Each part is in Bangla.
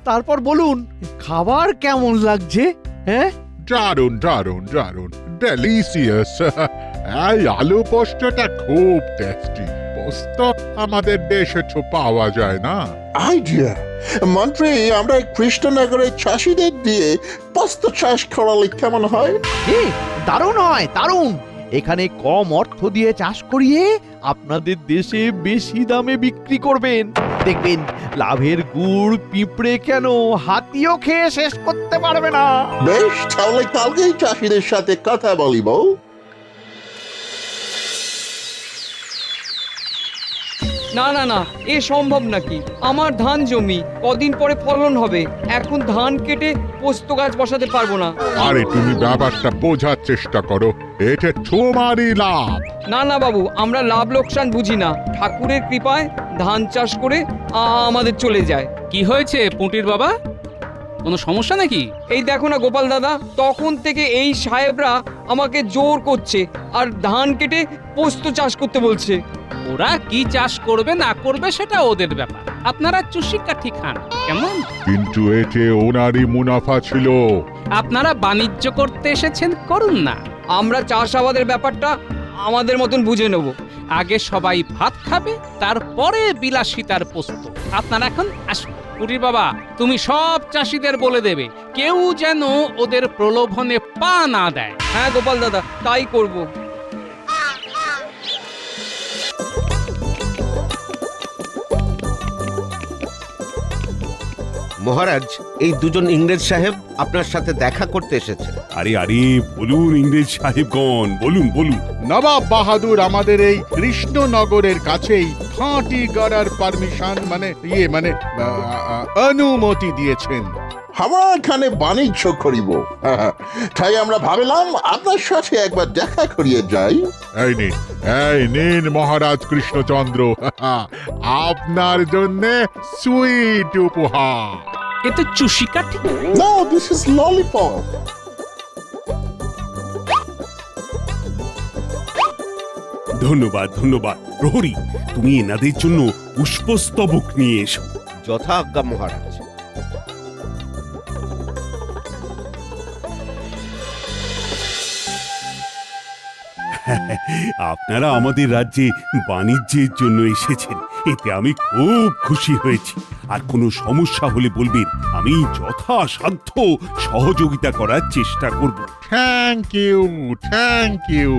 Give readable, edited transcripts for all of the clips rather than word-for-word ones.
তারপর বলুন খাবার কেমন লাগছে? হ্যাঁ, দারুণ দারুণ দারুণ, ডেলিসিয়াস। এই আলু পোস্তটা খুব টেস্টি। পোস্ত আমাদের দেশে তো পাওয়া যায় না। আইডিয়া মন্ত্রী, আমরা কৃষ্ণনগরের চাষিদের দিয়ে পোস্ত চাষ করালে কেমন হয়? দারুণ হয়, দারুণ। এখানে কম অর্থ দিয়ে চাষ করিয়ে আপনাদের দেশে বেশি দামে বিক্রি করবেন। দেখবেন লাভের গুড় পিঁপড়ে কেন হাতিও খেয়ে শেষ করতে পারবে না। বেশ, তাহলে কালকেই চাষিদের সাথে কথা বলিব। না না না, এ সম্ভব নাকি? আমার ধান জমি, কদিন পরে ফলন হবে। এখন ধান কেটে পোস্ত গাছ বসাতে পারবো না। আরে তুমি ব্যাপারটা বোঝার চেষ্টা করো, এটা তোমারই লাভ। না না বাবু, আমরা লাভ লোকসান বুঝি না। ঠাকুরের কৃপায় ধান চাষ করে আমাদের চলে যায়। কি হয়েছে পুঁটির বাবা, কোনো সমস্যা নাকি? এই দেখো না গোপাল দাদা, তখন থেকে এই সাহেবরা আমাকে জোর করছে আর ধান কেটে পোস্ত চাষ করতে বলছে। ওরা কি চাষ করবে না করবে সেটা ওদের ব্যাপার, আপনারা চুষিকাঠি খান কেমন। কিন্তু এতে ওনারই মুনাফা ছিল। আপনারা বাণিজ্য করতে এসেছেন, করুন না। আমরা চাষাবাদের ব্যাপারটা আমাদের মতন বুঝে নেব। আগে সবাই ভাত খাবে, তারপরে বিলাসিতার পোস্ত। আপনারা এখন আসুন। পুটির বাবা, তুমি সব চাষিদের বলে দেবে কেউ যেন ওদের প্রলোভনে পা না দেয়। হ্যাঁ গোপাল দাদা, তাই করব। মহারাজ, এই দুজন ইংরেজ সাহেব আপনার সাথে দেখা করতে এসেছে। আরে আরে, বলুন ইংরেজ সাহেবগণ, বলুন বলুন। নবাব বাহাদুর আমাদের এই কৃষ্ণনগরের কাছেই খাঁটি গড়ার পারমিশন মানে অনুমতি দিয়েছেন। আমরা এখানে বাণিজ্য করিব, তাই আমরা ভাবিলাম আপনার সাথে একবার দেখা করিয়ে যাই। এই নিন মহারাজ কৃষ্ণচন্দ্র, আপনার জন্য সুইট উপহার। এ তো চুষিকাঠি। No, this is lollipop. ধন্যবাদ ধন্যবাদ। প্রহরী, তুমি এনাদের জন্য পুষ্পস্তবক নিয়ে এসো। যথা আজ্ঞা মহারাজ। আপনারা আমাদের রাজ্যে বাণিজ্যের জন্য এসেছেন, এতে আমি খুব খুশি হয়েছি। আর কোনো সমস্যা হলে বলবেন, আমি যথাসাধ্য সহযোগিতা করার চেষ্টা করব। Thank you, thank you.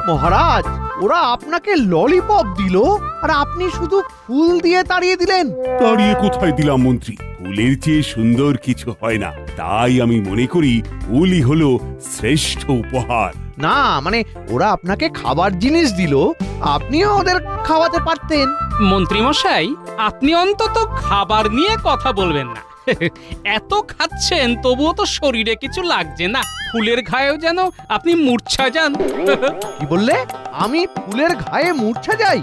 মহারাজ, ওরা আপনাকে ললিপপ দিল আর আপনি শুধু ফুল দিয়ে তাড়িয়ে দিলেন। দাঁড়িয়ে কোথায় দিলাম মন্ত্রী? ফুলের চেয়ে সুন্দর কিছু হয় না, তাই আমি মনে করি ফুলই হলো শ্রেষ্ঠ উপহার। না মানে ওরা আপনাকে খাবার জিনিস দিল, আপনিও ওদের খাওয়াতে পারতেন। মন্ত্রী মশাই, আপনি অন্তত খাবার নিয়ে কথা বলবেন না। এত খাচ্ছেন তবুও তো শরীরে কিছু লাগছে না। ফুলের ঘায়েও যেন আপনি মূর্ছা যান। কি বললে? আমি ফুলের ঘায়ে মূর্ছা যাই?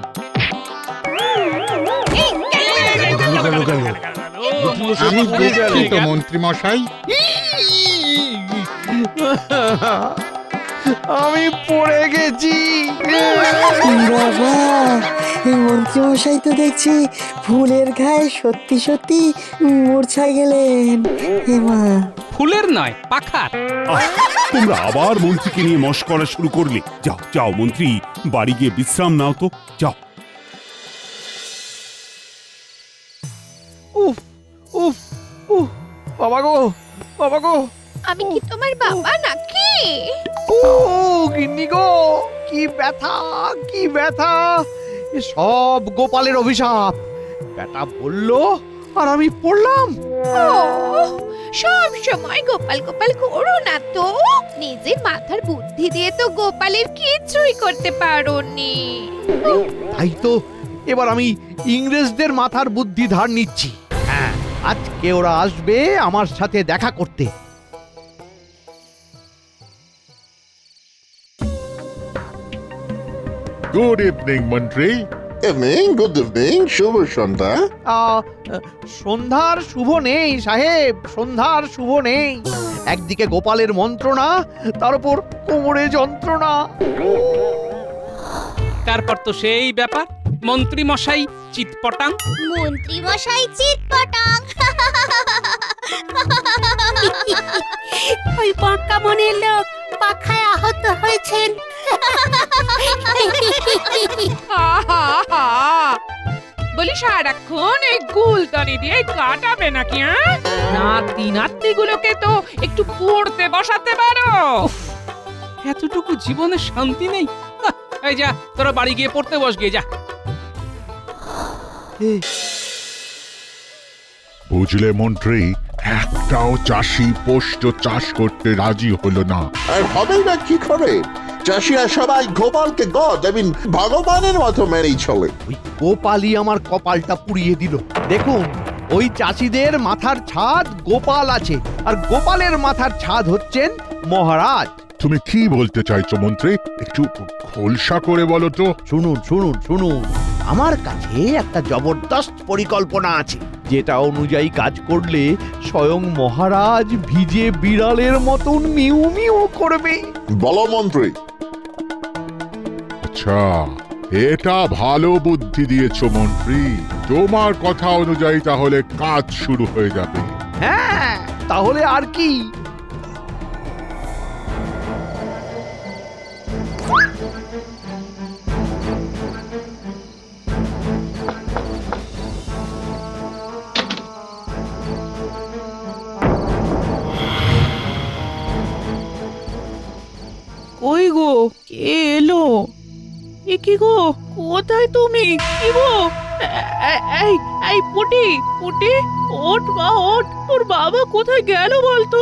আমি দুঃখিত মন্ত্রী মশাই। আমি পড়ে গেছি। বাবা, এই মন্ত্রীমশাই তো দেখছি ফুলের গায়ে সত্যি সত্যি মূর্ছা গেলেন। এমা, ফুলের নয়, পাখার। তোমরা আবার মন্ত্রীকে নিয়ে মশকরা শুরু করলে। যাও যাও মন্ত্রী, বাড়ি গিয়ে বিশ্রাম নাও তো, যাও। উফ উফ উফ, বাবা গো, বাবা গো। আমি কি তোমার বাবা নাকি? ও গিন্নি গো, কি ব্যথা, কি ব্যথা। সব গোপালের অভিশাপ। বেটা বললো আর আমি পড়লাম। ও, সব সময় গোপাল গোপাল করো না তো। নিজের মাথার বুদ্ধি দিয়ে তো গোপালের কিছুই করতে পারোনি। তাই তো এবার আমি ইংরেজদের মাথার বুদ্ধি ধার নিচ্ছি। হ্যাঁ, আজকে ওরা আসবে আমার সাথে দেখা করতে। গুড ইভিনিং মন্ত্রী। ইভিনিং, গুড ইভিনিং, শুভ সন্ধ্যা। সন্ধ্যার শুভ নেই সাহেব, সন্ধ্যার শুভ নেই। একদিকে গোপালের মন্ত্রণা, তার উপর কোমরে যন্ত্রণা। তারপর তো সেই ব্যাপার, মন্ত্রী মশাই চিৎপটাং। মন্ত্রী মশাই চিৎপটাং। ওই বক্কা মনের লোক পাখায় আহত হয়েছেন। বলি সারাক্ষণ এই গুলতানি দিয়ে কাটাবে নাকি? নাতি নাতনি গুলোকে তো একটু পড়তে বসাতে পারো। এতটুকু জীবনে শান্তি নেই। হাহ, এই যা তোরা বাড়ি গিয়ে পড়তে বস গিয়ে যা। বুঝলে মন্ত্রী, একটাও চাষি পোস্ত চাষ করতে রাজি হলো না। আর হবেই না কি করে? চাষিরা সবাই গোপালকে গড আই মিন ভগবানের মতো মেনেই চলে। ওই গোপালই আমার কপালটা পুড়িয়ে দিল। দেখুন, ওই চাষিদের মাথার ছাদ গোপাল আছে, আর গোপালের মাথার ছাদ হচ্ছেন মহারাজ। তুমি কি বলতে চাইছো মন্ত্রী? একটু খোলসা করে বলো তো। শুনুন শুনুন শুনুন, আমার কাছে একটা জবরদস্ত পরিকল্পনা আছে, যেটা অনুযায়ী কাজ করলে স্বয়ং মহারাজ ভিজে বিড়ালের মতন মিউ মিউ করবে। বলো মন্ত্রী। আচ্ছা, এটা ভালো বুদ্ধি দিয়েছো মন্ত্রী। তোমার কথা অনুযায়ী তাহলে কাজ শুরু হয়ে যাবে। হ্যাঁ, তাহলে আর কি? ওই গো, কে এলো? এ কি গো, কোথায় তুমি? কি গো? এই এই পুটি, পুটি, ওঠ মা ওঠ। তোর বাবা কোথায় গেল বলতো?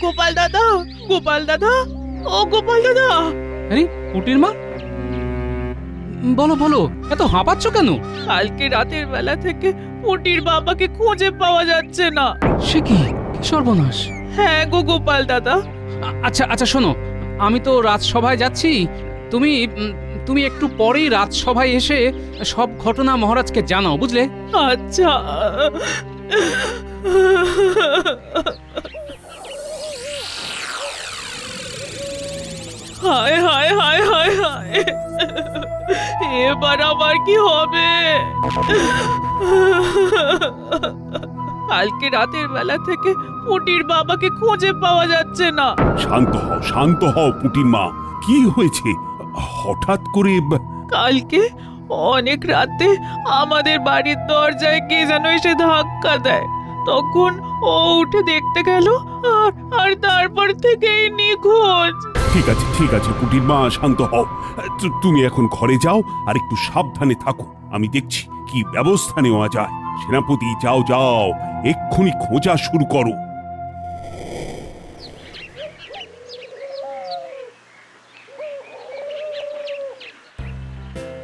গোপাল দাদা, গোপাল দাদা, ও গোপাল দাদা। আরে পুটির মা, বলো বলো, এত হাঁপাচ্ছ কেন? কালকে রাতের বেলা থেকে পুটির বাবাকে খুঁজে পাওয়া যাচ্ছে না। সে কি, কি সর্বনাশ! হ্যাঁ গো গোপাল দাদা। আচ্ছা আচ্ছা শোনো, আমি তো রাজসভায় যাচ্ছি। তুমি তুমি একটু পরেই রাজসভায় এসে সব ঘটনা মহারাজকে জানাও, বুঝলে? আচ্ছা। হায় হায় হায় হায় হায়, এবার আবার কি হবে? কালকে রাতের বেলা থেকে পুটির বাবাকে খুঁজে পাওয়া যাচ্ছে না। শান্ত হও পুটির মা। কি হয়েছে হঠাৎ করে? কালকে অনেক রাতে আমাদের বাড়ির দরজায় কে যেন এসে ধাক্কা দেয়। তখন ও উঠে দেখতে গেল, আর তারপর থেকেই নিখোঁজ। ঠিক আছে পুটির মা, শান্ত হও। তুমি এখন ঘরে যাও আর একটু সাবধানে থাকো। আমি দেখছি কি ব্যবস্থা নেওয়া যায়। সেনাপতি, যাও যাও, এক্ষুনি খোঁজা শুরু করো।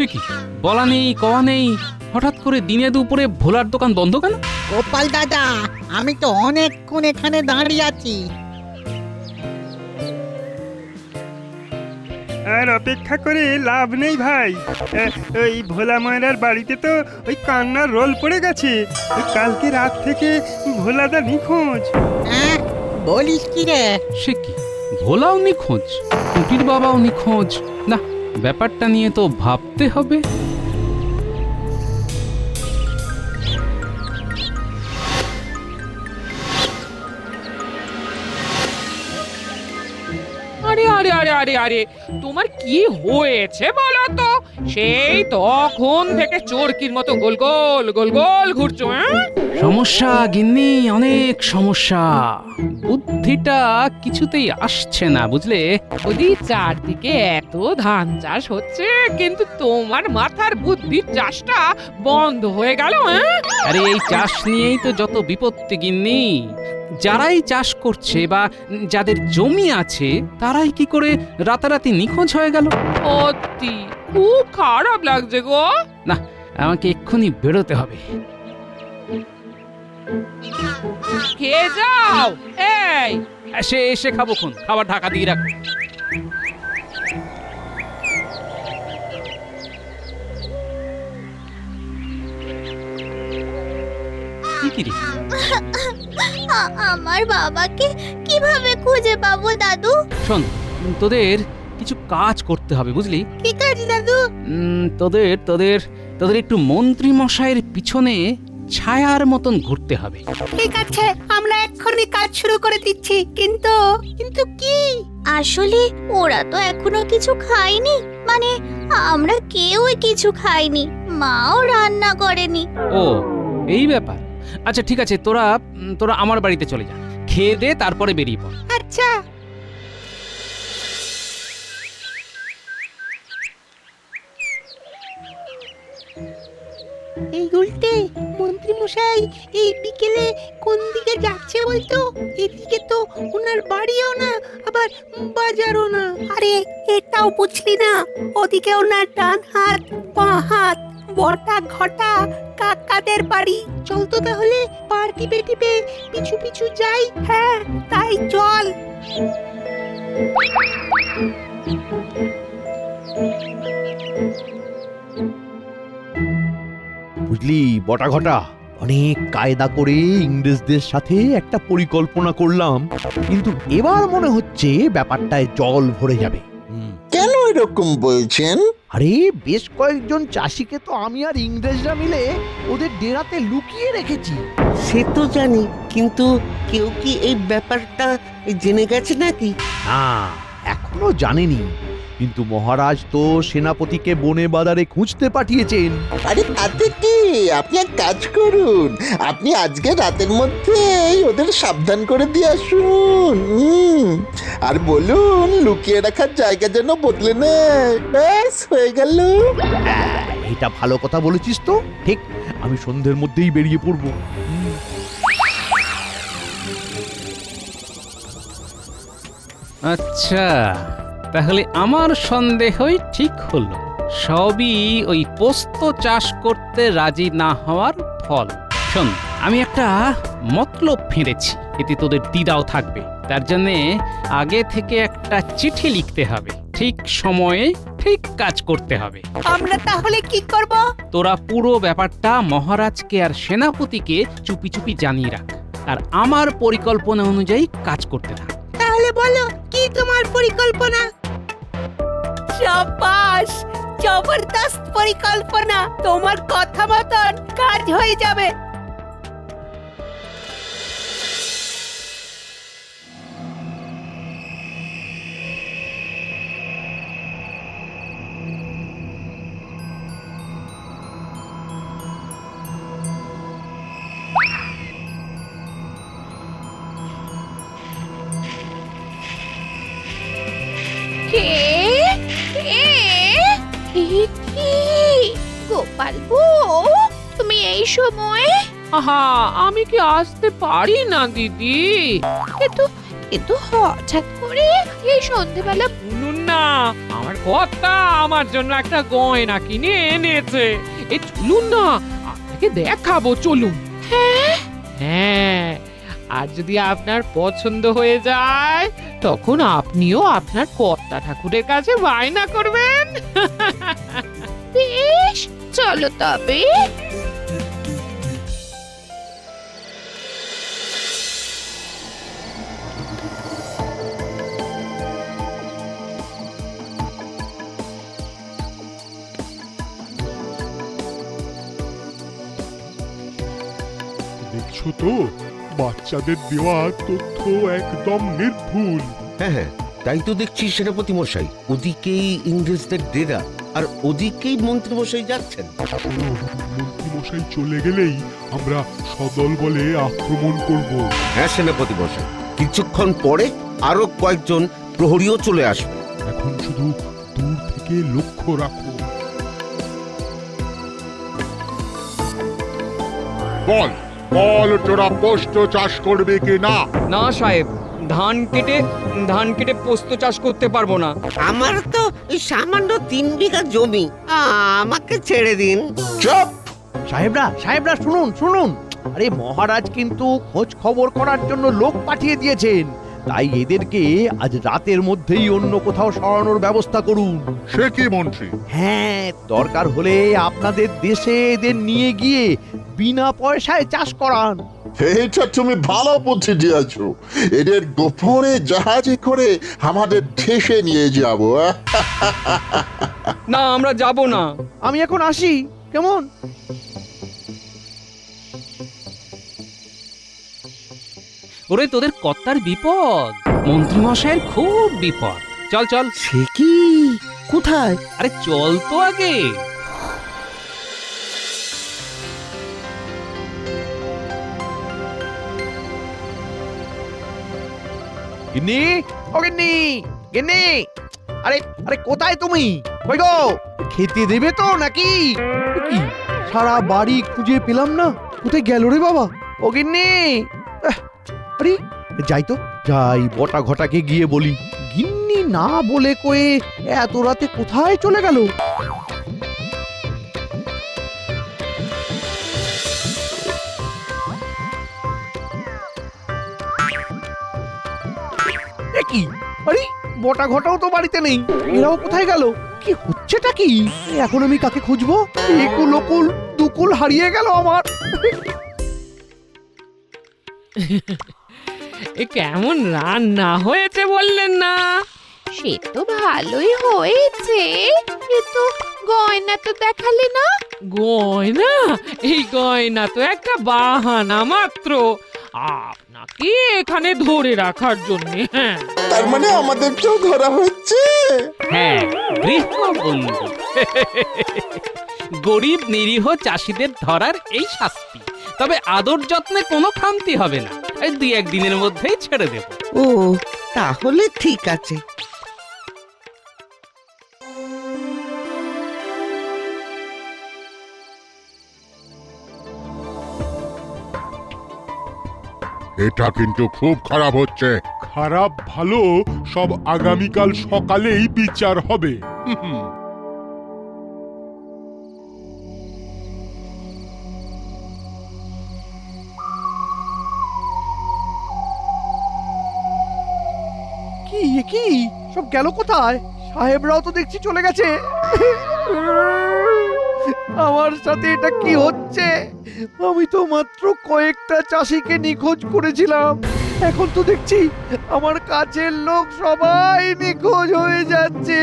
এ কি, বলা নেই কওয়া নেই, হঠাৎ করে দিনে দুপুরে ভোলার দোকান বন্ধ কেন? গোপাল দাদা, আমি তো অনেকক্ষণ এখানে দাঁড়িয়ে আছি। আর অপেক্ষা করে লাভ নেই ভাই। ওই ভোলা ময়রার বাড়িতে তো ওই কান্নার রোল পড়ে গেছে। ওই কালকে রাত থেকে ভোলাদা নিখোঁজ। হ্যাঁ, বলিস কি রে? সে কি, ভোলাও নিখোঁজ, পুটির বাবাও নিখোঁজ? না, ব্যাপারটা নিয়ে তো ভাবতে হবে। আরে আরে আরে আরে আরে, তোমার কি হয়েছে বলো তো? সেই তখন থেকে চোরকির মতো গোল গোল গোল গোল ঘুরছো। সমস্যা গিন্নি, অনেক সমস্যা। বুদ্ধিটা কিছুতেই আসছে না, বুঝলে? ওদি চারদিকে এত ধান চাষ হচ্ছে, কিন্তু তোমার মাথার বুদ্ধির চাষটা বন্ধ হয়ে গেল। আরে এই চাষ নিয়েই তো যত বিপত্তি গিন্নি। যারাই চাষ করছে বা যাদের জমি আছে, তারাই কি করে রাতারাতি নিখোঁজ হয়ে গেল? সত্যি খুব খারাপ লাগছে গো। না, আমাকে এক্ষুনি বেরোতে হবে। খেয়ে যাও। এই এসে খাবো খন, খাবার ঢাকা দিয়ে রাখো। কি রে? আমার বাবাকে কিভাবে খুঁজে পাবো দাদু? শোন, তোদের কিছু কাজ করতে হবে বুঝলি। ঠিক আছে দাদু। তোদের তোদের তোদের একটু মন্ত্রী মশাইয়ের পিছনে ছায়ার মতন ঘুরতে হবে। ঠিক আছে, আমরা এক্ষুনি কাজ শুরু করে দিচ্ছি। কিন্তু কিন্তু কি? আসলে ওরা তো এখনো কিছু খায়নি, মানে আমরা কেউই কিছু খাইনি, মাও রান্না করেনি। ও এই ব্যাপার। আচ্ছা ঠিক আছে, তোরা তোরা আমার বাড়িতে চলে যা, খেয়ে দে, তারপরে বেরিয়ে পড়। আচ্ছা। এই উল্টে মন্ত্রী মশাই এই বিকেলে কোন দিকে যাচ্ছে বলতো? এদিকে তো ওনার বাড়িও না, আবার বাজারও না। আরে এটাও বুঝলি না? ওদিকে ওনার ডান হাত বাঁ হাত বটা ঘটা কাকাদের বাড়ি। চল তো তাহলে পার টিপে টিপে পিছু পিছু যাই। হ্যাঁ তাই চল। বুঝলি বটা ঘটা, অনেক কায়দা করে ইংরেজদের সাথে একটা পরিকল্পনা করলাম, কিন্তু এবার মনে হচ্ছে ব্যাপারটায় জল ভরে যাবে। কেন এরকম বলছেন? আরে বেশ কয়েকজন চাষিকে তো আমি আর ইংরেজরা মিলে ওদের ডেরাতে লুকিয়ে রেখেছি। সে তো জানি, কিন্তু কেউ কি এই ব্যাপারটা জেনে গেছে নাকি? না, এখনো জানেনি, কিন্তু মহারাজ তো সেনাপতিকে বনে বাজারে খুঁজতে পাঠিয়েছেন। আরে তাতে কি, আপনি এক কাজ করুন, আপনি আজকে রাতের মধ্যেই ওদের সাবধান করে দিয়ে আসুন। আর বলুন লুকিয়ে রাখার জায়গা যেন বদলে নেয়। ব্যাস হয়ে গেল। এটা ভালো কথা বলেছিস তো। ঠিক, আমি সন্ধ্যের মধ্যেই বেরিয়ে পড়বো। আচ্ছা, তাহলে আমার সন্দেহই ঠিক হলো। সবই ওই পোস্ত চাষ করতে রাজি না হওয়ার ফল। শোন, আমি একটা মতলব ফেঁড়েছি, এতে তোদের দ্বিধাও থাকবে। তার জন্যে আগে থেকে একটা চিঠি লিখতে হবে, ঠিক সময়ে ঠিক কাজ করতে হবে। আমরা তাহলে কি করব? তোরা পুরো ব্যাপারটা মহারাজকে আর সেনাপতিকে চুপি চুপি জানিয়ে রাখ, আর আমার পরিকল্পনা অনুযায়ী কাজ করতে থাক। তাহলে বলো কি তোমার পরিকল্পনা? শাবাশ, জবরদস্ত পরিকল্পনা। তোমার কথা মতন কাজ হয়ে যাবে। গোপাল বউ, তুমি এই সময়? আহা, আমি কি আসতে পারি না দিদি? কিন্তু হঠাৎ করে এই সন্ধেবেলা? শুনুন না, আমার কথা, আমার জন্য একটা গয়না কিনে এনেছে। এই চলুন না, আপনাকে দেখাবো, চলুন। হ্যাঁ, আর যদি আপনার পছন্দ হয়ে যায় তখন আপনিও আপনার কর্তা ঠাকুরের কাছে বায়না করবেন। বেশ, চলো তবে। দেখছো তো, বাচ্চাদের দেওয়া তথ্য একদম নির্ভুল। হ্যাঁ হ্যাঁ, তাই তো দেখছি সেনাপতি মশাই। ওদিকেই ইংরেজদের ডেরা, আর ওদিকেই মন্ত্রী মশাই যাচ্ছেন। মন্ত্রী মশাই চলে গেলেই আমরা সদল বলে আক্রমণ করব। হ্যাঁ সেনাপতি মশাই, কিছুক্ষণ পরে আরো কয়েকজন প্রহরীও চলে আসবে। এখন শুধু দূর থেকে লক্ষ্য রাখো। বল বল, তোরা পোস্ত চাষ করবে কি না? না সাহেব, ধান কেটে পোস্ত চাষ করতে পারবো না। আমার তো সামান্য 3 বিঘা জমি, আমাকে ছেড়ে দিন। চুপ! সাহেবরা শুনুন শুনুন, আরে মহারাজ কিন্তু খোঁজ খবর করার জন্য লোক পাঠিয়ে দিয়েছেন, তাই এদেরকে আজ রাতের মধ্যেই অন্য কোথাও সরানোর ব্যবস্থা করুন। সে কি মন্ত্রী? হ্যাঁ, দরকার হলে আপনাদের দেশে এদের নিয়ে গিয়ে বিনা পয়সায় চাষ করান। এইটা তুমি ভালো বুদ্ধি দিয়েছো। এদের গোপনে জাহাজে করে আমাদের দেশে নিয়ে যাব। না আমরা যাব না। আমি এখন আসি, কেমন? ওরে তোদের কর্তার বিপদ, মন্ত্রীমশাইয়ের খুব বিপদ। চল চল। সে কি? কোথায়? আরে চল তো আগে। গিন্নি, ও গিন্নি, গিন্নি, আরে আরে কোথায় তুমি? কই গো, খেতে দেবে তো নাকি? এ কি, সারা বাড়ি খুঁজে পেলাম না, কোথায় গেল রে বাবা? ও গিন্নি, আরে যাই তো, যাই বটা ঘটাকে গিয়ে বলি। গিন্নি না বলে কয়ে এত রাতে কোথায় চলে গেল? এ কি, আরে বটা ঘটাও তো বাড়িতে নেই, এরাও কোথায় গেল? কি হচ্ছেটা কি? এখন আমি কাকে খুঁজবো? একুল ওকুল দুকুল হারিয়ে গেল আমার। এ কেমন রান্না হয়েছে বললেন না? সে তো ভালোই হয়েছে, কিন্তু গয়না তো দেখালে না। গয়না? এই গয়না তো একটা বাহানা মাত্র, আপনাকে এখানে ধরে রাখার জন্য। হ্যাঁ, তার মানে আমাদেরকেও ধরা হচ্ছে। হ্যাঁ, গৃহবন্দী। গরিব নিরীহ চাষিদের ধরার এই শাস্তি। তবে আদর যত্নে কোনো খামতি হবে না, এই 2-1 দিনের মধ্যেই ছেড়ে দেব। ও, তাহলে ঠিক আছে। এটা কিন্তু খুব খারাপ হচ্ছে। খারাপ ভালো সব আগামীকাল সকালেই বিচার হবে। কি কি সব গেল কোথায়? সাহেবরাও তো দেখছি চলে গেছে। আমার সাথে এটা কি হচ্ছে? আমি তো মাত্র কয়েকটা চাষিকে নিখোঁজ করেছিলাম, এখন তো দেখছি আমার কাছের লোক সবাই নিখোঁজ হয়ে যাচ্ছে।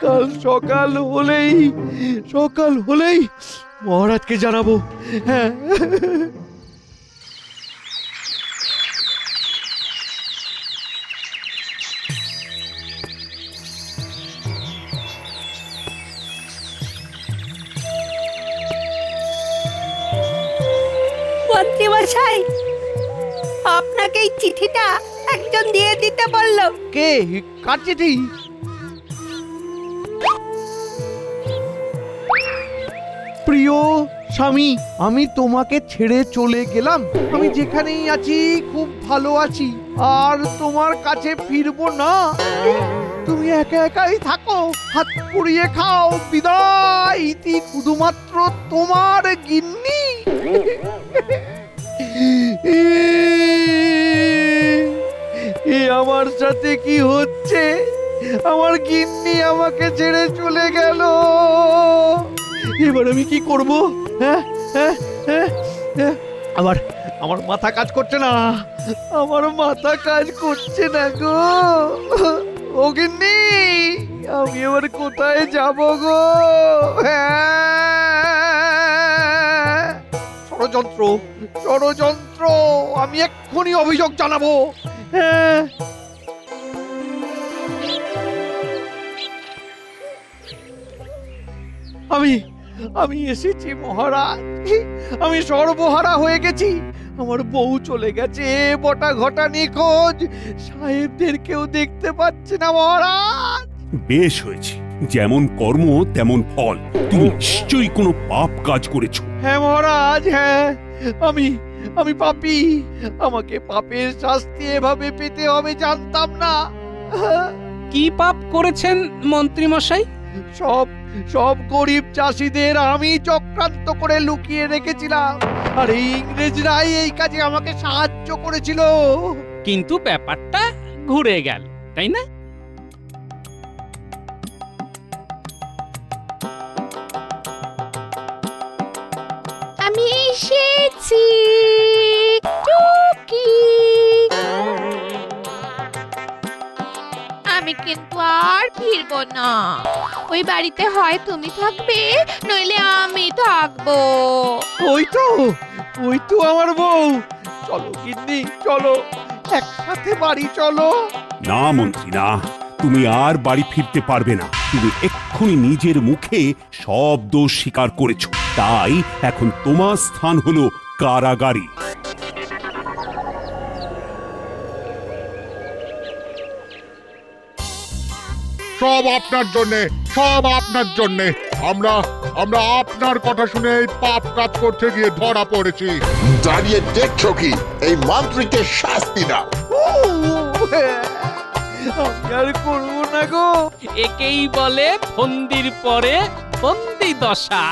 কাল সকাল হলেই মহারাজকে জানাবো। হ্যাঁ, মন্ত্রীমশাই, আপনাকে এই চিঠিটা একজন দিয়ে দিতে বললো। কে? কার চিঠি? প্রিয় স্বামী, আমি তোমাকে ছেড়ে চলে গেলাম। আমি যেখানেই আছি খুব ভালো আছি, আর তোমার কাছে ফিরবো না। তুমি একা একাই থাকো, হাত পুড়িয়ে খাও, বিদায়। ইতি শুধুমাত্র তোমার গিন্নি। এ আমার সাথে কি হচ্ছে? আমার গিন্নি আমাকে ছেড়ে চলে গেল। এবার আমি কি করব? হ্যাঁ হ্যাঁ হ্যাঁ হ্যাঁ, আমার মাথা কাজ করছে না, আমার মাথা কাজ করছে না গো। ও গিন্নি, আমি এবার কোথায় যাব গো? হ্যাঁ, ষড়যন্ত্র, আমি এক্ষুনি অভিযোগ জানাবো। হ্যাঁ, আমি এসেছি মহারাজ। আমি সর্বহারা হয়ে গেছি। আমার বউ চলে গেছে, বটা ঘটা নিখোঁজ, সাহেবদের কেউ দেখতে পাচ্ছে না মহারাজ। বেশ হয়েছে, যেমন কর্ম তেমন ফল। তুমি নিশ্চয়ই কোনো পাপ কাজ করেছো। হ্যাঁ মহারাজ, হ্যাঁ, আমি পাপী। আমাকে পাপের শাস্তি এভাবে পেতে হবে জানতাম না। কি পাপ করেছেন মন্ত্রীমশাই? সব গরিব চাষিদের আমি চক্রান্ত করে লুকিয়ে রেখেছিলাম, আর এই ইংরেজরাই এই কাজে আমাকে সাহায্য করেছিল। কিন্তু ব্যাপারটা ঘুরে গেল, তাই না? আমি আসছি টুকি। আমি কিন্তু আর ফিরবো না। ওই বাড়িতে হয় তুমি থাকবে, নইলে আমি থাকবো। ওই তো আমার বউ। চলো গিন্নি চলো, একসাথে বাড়ি চলো। না মন্ত্রী না, তুমি আর বাড়ি ফিরতে পারবে না। তুমি এক্ষুনি নিজের মুখে সব দোষ স্বীকার করেছো, তাই এখন তোমার স্থান হলো কারাগারে। সব আপনার জন্যে, সব আপনার জন্যে। আমরা আমরা আপনার কথা শুনে এই পাপ কাজ করতে গিয়ে ধরা পড়েছি। দাঁড়িয়ে দেখছো কি? এই মন্ত্রীকে শাস্তি দাও। আমি আর করবো না গো। একেই বলে ফন্দির পরে ফন্দি দশা।